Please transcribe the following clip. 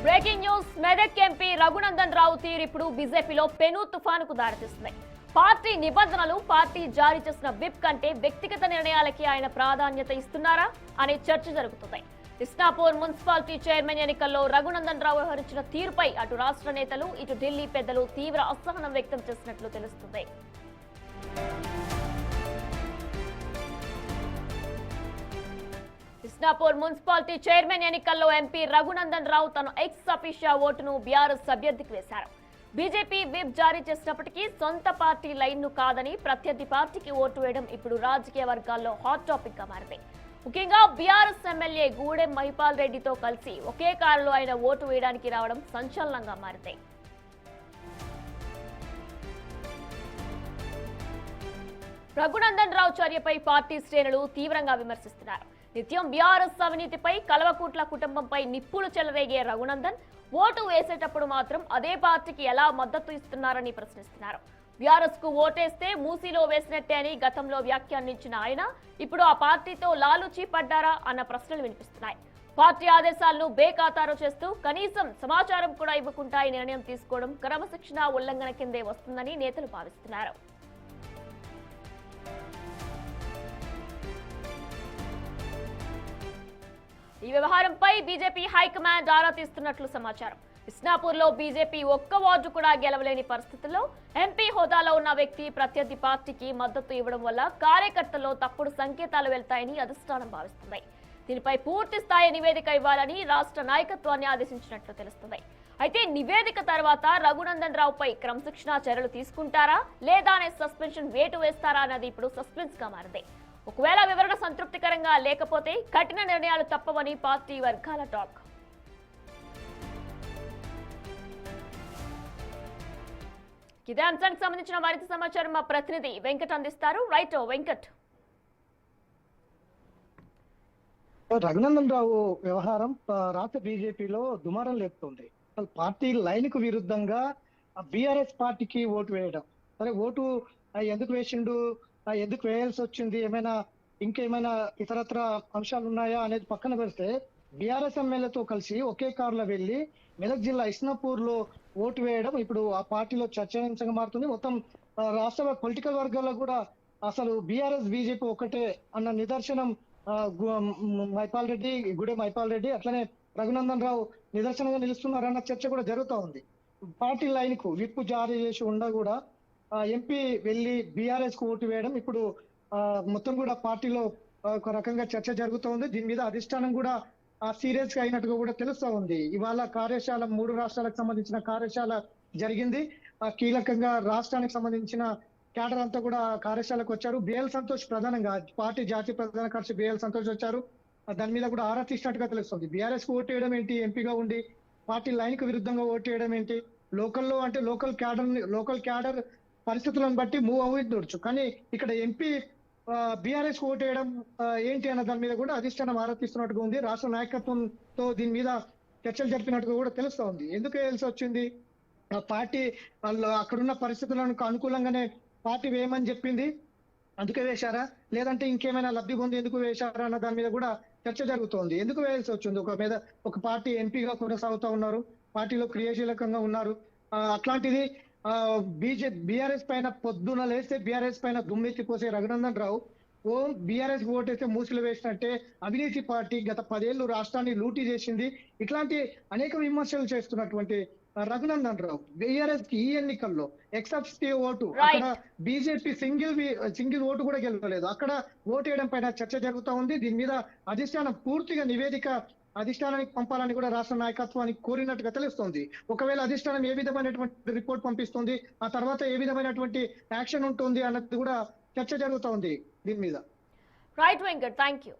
Breaking news. Medak MP Raghunandan Rao తీరు ఇప్పుడు బీజేపీలో పెను తుఫానుకు దారితీస్తున్నాయి. పార్టీ నిబంధనలు, పార్టీ జారీ చేసిన విప్ కంటే వ్యక్తిగత నిర్ణయాలకి ఆయన ప్రాధాన్యత ఇస్తున్నారా అనే చర్చ జరుగుతుంది. ఇస్నాపూర్ మున్సిపాలిటీ చైర్మన్ ఎన్నికల్లో రఘునందన్ రావు వ్యవహరించిన తీరుపై అటు రాష్ట్ర నేతలు, ఇటు ఢిల్లీ పెద్దలు తీవ్ర అసహనం వ్యక్తం చేసినట్లు తెలుస్తుంది. ఇస్నాపూర్ మున్సిపాలిటీ చైర్మన్ ఎన్నికల్లో ఎంపీ రఘునందన్ రావు తన ఎక్స్ అఫీషియా ఓటును బీఆర్ఎస్ అభ్యర్థికి వేశారు. బీజేపీ విప్ జారీ చేసినప్పటికీ సొంత పార్టీ లైన్ను కాదని ప్రత్యర్థి పార్టీకి ఓటు వేయడం ఇప్పుడు రాజకీయ వర్గాల్లో హాట్ టాపిక్ గా మారింది. ముఖ్యంగా బీఆర్ఎస్ ఎమ్మెల్యే గూడెం మహిపాల్ రెడ్డితో కలిసి ఒకే కారులో ఆయన ఓటు వేయడానికి రావడం సంచలనంగా మారింది. రఘునందన్ రావు చర్యపై పార్టీ శ్రేణులు తీవ్రంగా విమర్శిస్తున్నారు. నిత్యం బీఆర్ఎస్ అవినీతిపై, కల్వకుంట్ల కుటుంబంపై నిప్పులు చెలరేగే రఘునందన్ ఓటు వేసేటప్పుడు మాత్రం అదే పార్టీకి ఎలా మద్దతు ఇస్తున్నారని ప్రశ్నిస్తున్నారు. బీఆర్ఎస్ కు ఓటేస్తే మూసీలో వేసినట్టే అని గతంలో వ్యాఖ్యానించిన ఆయన ఇప్పుడు ఆ పార్టీతో లాలూచీ పడ్డారా అన్న ప్రశ్నలు వినిపిస్తున్నాయి. పార్టీ ఆదేశాలను బేఖాతారు చేస్తూ కనీసం సమాచారం కూడా ఇవ్వకుండా ఈ నిర్ణయం తీసుకోవడం క్రమశిక్షణ ఉల్లంఘన కిందే వస్తుందని నేతలు భావిస్తున్నారు. ఈ వ్యవహారంపై బీజేపీ హైకమాండ్ ఆరా తీస్తున్నట్లు సమాచారం. ఇస్నాపూర్ లో బీజేపీ ఒక్క వార్డు కూడా గెలవలేని పరిస్థితుల్లో ఎంపీ హోదాలో ఉన్న వ్యక్తి ప్రత్యర్థి పార్టీకి మద్దతు ఇవ్వడం వల్ల కార్యకర్తల్లో తప్పుడు సంకేతాలు వెళ్తాయని అధిష్టానం భావిస్తుంది. దీనిపై పూర్తి స్థాయి నివేదిక ఇవ్వాలని రాష్ట్ర నాయకత్వాన్ని ఆదేశించినట్లు తెలుస్తుంది. అయితే నివేదిక తర్వాత రఘునందన్ రావుపై క్రమశిక్షణా చర్యలు తీసుకుంటారా లేదా అనే సస్పెన్షన్ వేటు వేస్తారా అన్నది ఇప్పుడు సస్పెన్స్ గా మారింది. ఒకవేళ వివరణ సంతృప్తికరంగా లేకపోతే కఠిన నిర్ణయాలు తప్పవని పార్టీ వర్గాల టాక్. ఇదే అంశానికి సంబంధించిన మరింత సమాచారం మా ప్రతినిధి వెంకట్ అందిస్తారు. రైట్ వెంకట్. రఘునందన్ రావు వ్యవహారం రాష్ట్ర బీజేపీలో దుమారం లేపుతుంది. అసలు పార్టీ లైన్ కు విరుద్ధంగా బీఆర్ఎస్ పార్టీకి ఓటు వేయడం, సరే ఓటు ఎందుకు వేసిండు, ఎందుకు వేయాల్సి వచ్చింది, ఇంకేమైనా ఇతరత్ర అంశాలు ఉన్నాయా అనేది పక్కన పెడితే బీఆర్ఎస్ ఎమ్మెల్యేతో కలిసి ఒకే కారులో వెళ్లి మెదక్ జిల్లా ఇస్నాపూర్ లో ఓటు వేయడం ఇప్పుడు ఆ పార్టీలో చర్చనీయాంశంగా మారుతుంది. మొత్తం రాష్ట్ర పొలిటికల్ వర్గాల్లో కూడా అసలు బీఆర్ఎస్ బీజేపీ ఒకటే అన్న నిదర్శనం గూడెం మహిపాల్ రెడ్డి అట్లనే రఘునందన్ రావు నిదర్శనంగా నిలుస్తున్నారన్న చర్చ కూడా జరుగుతూ ఉంది. పార్టీ లైన్ కు విప్ జారీ చేసి ఉండ కూడా ఎంపీ వెళ్లి బీఆర్ఎస్ కు ఓటు వేయడం ఇప్పుడు మొత్తం కూడా పార్టీలో ఒక రకంగా చర్చ జరుగుతూ ఉంది. దీని మీద అధిష్టానం కూడా సీరియస్ గా అయినట్టుగా కూడా తెలుస్తా ఉంది. ఇవాళ కార్యశాల 3 రాష్ట్రాలకు సంబంధించిన కార్యశాల జరిగింది. కీలకంగా రాష్ట్రానికి సంబంధించిన క్యాడర్ అంతా కూడా కార్యశాలకు వచ్చారు. బిఎల్ సంతోష్ ప్రధానంగా పార్టీ జాతీయ ప్రధాన కార్యదర్శి బిఎల్ సంతోష్ వచ్చారు. దాని మీద కూడా ఆరా తీసినట్టుగా తెలుస్తుంది. బీఆర్ఎస్ కు ఓటు వేయడం ఏంటి, ఎంపీగా ఉండి పార్టీ లైన్ కు విరుద్ధంగా ఓటు వేయడం ఏంటి, లోకల్లో అంటే లోకల్ క్యాడర్ పరిస్థితులను బట్టి మూవ్ అవ్వచ్చు. కానీ ఇక్కడ ఎంపీ బీఆర్ఎస్ ఓటు వేయడం ఏంటి అన్న దాని మీద కూడా అధిష్టానం ఆరోపిస్తున్నట్టుగా ఉంది. రాష్ట్ర నాయకత్వంతో దీని మీద చర్చలు జరిపినట్టుగా కూడా తెలుస్తా ఉంది. ఎందుకు వేయాల్సి వచ్చింది, పార్టీ వాళ్ళు అక్కడున్న పరిస్థితులకు అనుకూలంగానే పార్టీ వేయమని చెప్పింది అందుకే వేశారా, లేదంటే ఇంకేమైనా లబ్ధి పొంది ఎందుకు వేశారా అన్న దాని మీద కూడా చర్చ జరుగుతోంది. ఎందుకు వేయాల్సి వచ్చింది, ఒక పార్టీ ఎంపీగా కొనసాగుతూ ఉన్నారు, పార్టీలో క్రియాశీలకంగా ఉన్నారు. అట్లాంటిది బీఆర్ఎస్ పైన పొద్దున లేస్తే బీఆర్ఎస్ పైన దుమ్మెత్తి పోసే రఘునందన్ రావు బీఆర్ఎస్ ఓటేస్తే మూసిలు వేసినట్టే అవినీతి పార్టీ గత 10 ఏళ్లు రాష్ట్రాన్ని లూటీ చేసింది, ఇట్లాంటి అనేక విమర్శలు చేస్తున్నటువంటి రఘునందన్ రావు బీఆర్ఎస్ కి ఈ ఎన్నికల్లో ఎక్సెప్టివ్ ఓటు, అక్కడ బీజేపీ సింగిల్ ఓటు కూడా గెలవలేదు. అక్కడ ఓటు వేయడం పైన చర్చ జరుగుతూ ఉంది. దీని మీద అధిష్టానం పూర్తిగా నివేదిక అధిష్టానానికి పంపాలని కూడా రాష్ట్ర నాయకత్వానికి కోరినట్టుగా తెలుస్తోంది. ఒకవేళ అధిష్టానం ఏ విధమైనటువంటి రిపోర్ట్ పంపిస్తుంది, ఆ తర్వాత ఏ విధమైనటువంటి యాక్షన్ ఉంటుంది అన్నది కూడా చర్చ జరుగుతూ ఉంది దీని మీద. Right Venkat, thank you.